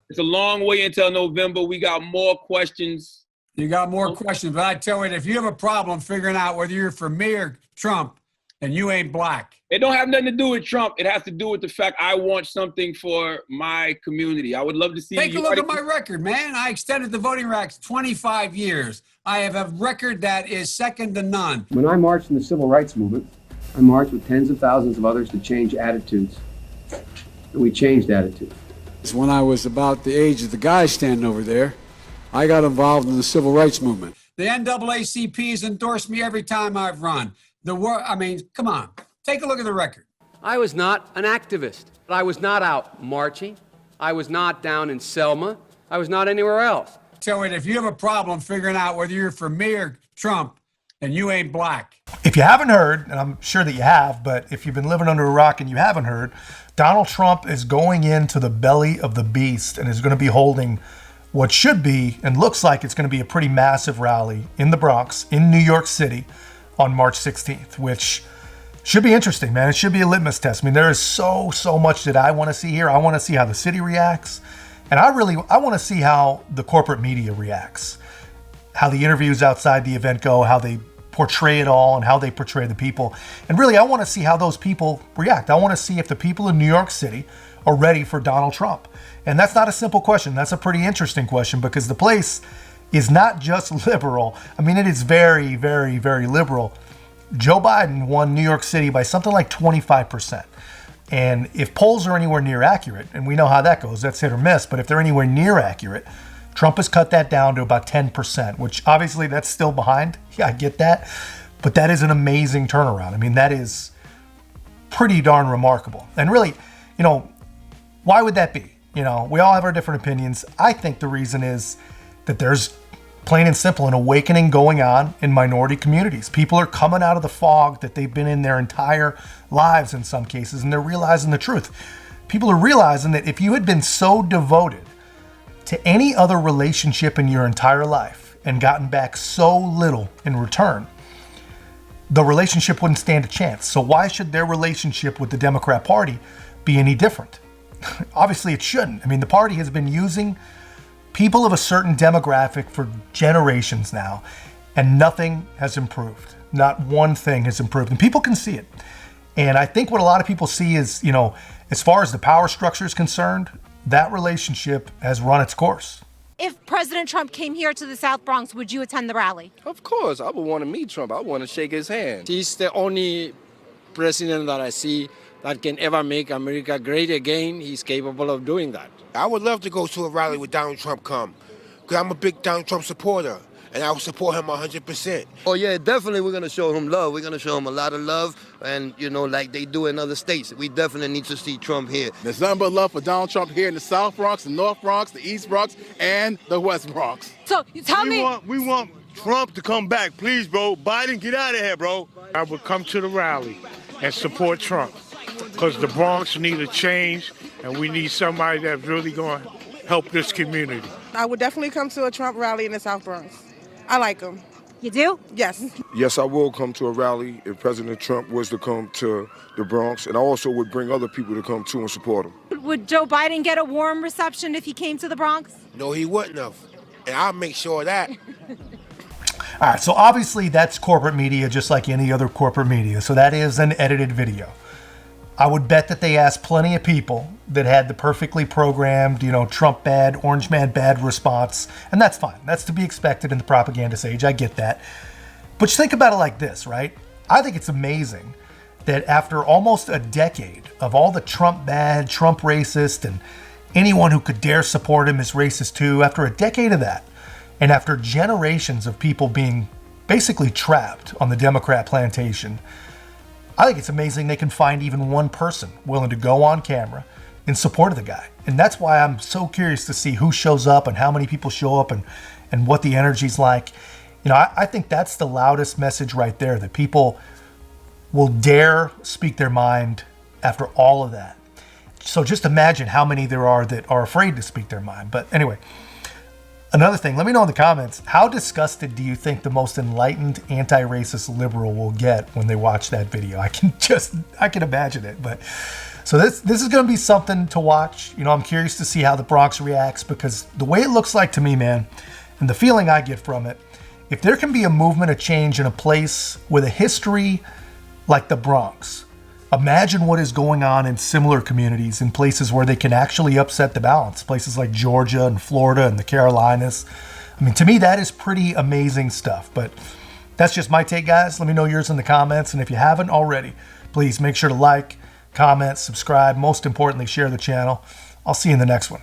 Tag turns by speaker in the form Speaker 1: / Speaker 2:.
Speaker 1: It's a long way until November. We got more questions.
Speaker 2: You got more questions, but I tell you, if you have a problem figuring out whether you're for me or Trump, and you ain't black.
Speaker 1: It don't have nothing to do with Trump. It has to do with the fact I want something for my community. I would love to see.
Speaker 2: Take a look at my record, man. I extended the voting rights 25 years. I have a record that is second to none.
Speaker 3: When I marched in the civil rights movement, I marched with tens of thousands of others to change attitudes. And we changed attitudes.
Speaker 2: When I was about the age of the guy standing over there, I got involved in the civil rights movement. The NAACP has endorsed me every time I've run. Come on. Take a look at the record.
Speaker 4: I was not an activist. I was not out marching. I was not down in Selma. I was not anywhere else.
Speaker 2: Tell you, if you have a problem figuring out whether you're for me or Trump, and you ain't black.
Speaker 5: If you haven't heard, and I'm sure that you have, but if you've been living under a rock and you haven't heard, Donald Trump is going into the belly of the beast and is going to be holding what should be and looks like it's going to be a pretty massive rally in the Bronx, in New York City, on March 16th, which should be interesting, man. It should be a litmus test. I mean, there is so much that I want to see here. I want to see how the city reacts. And I want to see how the corporate media reacts, how the interviews outside the event go, how they portray it all, and how they portray the people. And really, I want to see how those people react. I want to see if the people in New York City are ready for Donald Trump. And that's not a simple question. That's a pretty interesting question, because the place is not just liberal. I mean, it is very, very, very liberal. Joe Biden won New York City by something like 25%. And if polls are anywhere near accurate, and we know how that goes, that's hit or miss, but if they're anywhere near accurate, Trump has cut that down to about 10%, which obviously that's still behind. Yeah, I get that. But that is an amazing turnaround. I mean, that is pretty darn remarkable. And really, why would that be? We all have our different opinions. I think the reason is that there's plain and simple an awakening going on in minority communities. People are coming out of the fog that they've been in their entire lives in some cases, and they're realizing the truth. People are realizing that if you had been so devoted to any other relationship in your entire life and gotten back so little in return, the relationship wouldn't stand a chance. So why should their relationship with the Democrat Party be any different? Obviously it shouldn't. I mean, the party has been using people of a certain demographic for generations now, and nothing has improved. Not one thing has improved, and people can see it. And I think what a lot of people see is, as far as the power structure is concerned, that relationship has run its course.
Speaker 6: If President Trump came here to the South Bronx, would you attend the rally?
Speaker 7: Of course. I would want to meet Trump. I want to shake his hand.
Speaker 8: He's the only president that I see that can ever make America great again. He's capable of doing that.
Speaker 9: I would love to go to a rally with Donald Trump come, because I'm a big Donald Trump supporter, and I will support him 100%.
Speaker 10: Oh, yeah, definitely we're going to show him love. We're going to show him a lot of love, and, like they do in other states. We definitely need to see Trump here.
Speaker 11: There's nothing but love for Donald Trump here in the South Bronx, the North Bronx, the East Bronx, and the West Bronx.
Speaker 6: So, you tell me...
Speaker 12: We want Trump to come back, please, bro. Biden, get out of here, bro.
Speaker 13: I would come to the rally and support Trump, because the Bronx need a change, and we need somebody that's really going to help this community.
Speaker 14: I would definitely come to a Trump rally in the South Bronx. I like him.
Speaker 6: You do?
Speaker 14: Yes.
Speaker 15: Yes, I will come to a rally if President Trump was to come to the Bronx, and I also would bring other people to come too and support him.
Speaker 6: Would Joe Biden get a warm reception if he came to the Bronx?
Speaker 9: No, he wouldn't have. And I'll make sure of that.
Speaker 5: All right, so obviously that's corporate media, just like any other corporate media. So that is an edited video. I would bet that they asked plenty of people that had the perfectly programmed, Trump bad, Orange Man bad response. And that's fine. That's to be expected in the propaganda age. I get that. But think about it like this, right? I think it's amazing that after almost a decade of all the Trump bad, Trump racist, and anyone who could dare support him is racist too, after a decade of that, and after generations of people being basically trapped on the Democrat plantation, I think it's amazing they can find even one person willing to go on camera in support of the guy. And that's why I'm so curious to see who shows up and how many people show up and what the energy's like. I think that's the loudest message right there, that people will dare speak their mind after all of that. So just imagine how many there are that are afraid to speak their mind. But anyway, another thing, let me know in the comments, how disgusted do you think the most enlightened anti-racist liberal will get when they watch that video? I can imagine it. But So this is going to be something to watch. You know, I'm curious to see how the Bronx reacts, because the way it looks like to me, man, and the feeling I get from it, if there can be a movement, a change in a place with a history like the Bronx, imagine what is going on in similar communities, in places where they can actually upset the balance, places like Georgia and Florida and the Carolinas. I mean, to me, that is pretty amazing stuff. But that's just my take, guys. Let me know yours in the comments. And if you haven't already, please make sure to like, comment, subscribe. Most importantly, share the channel. I'll see you in the next one.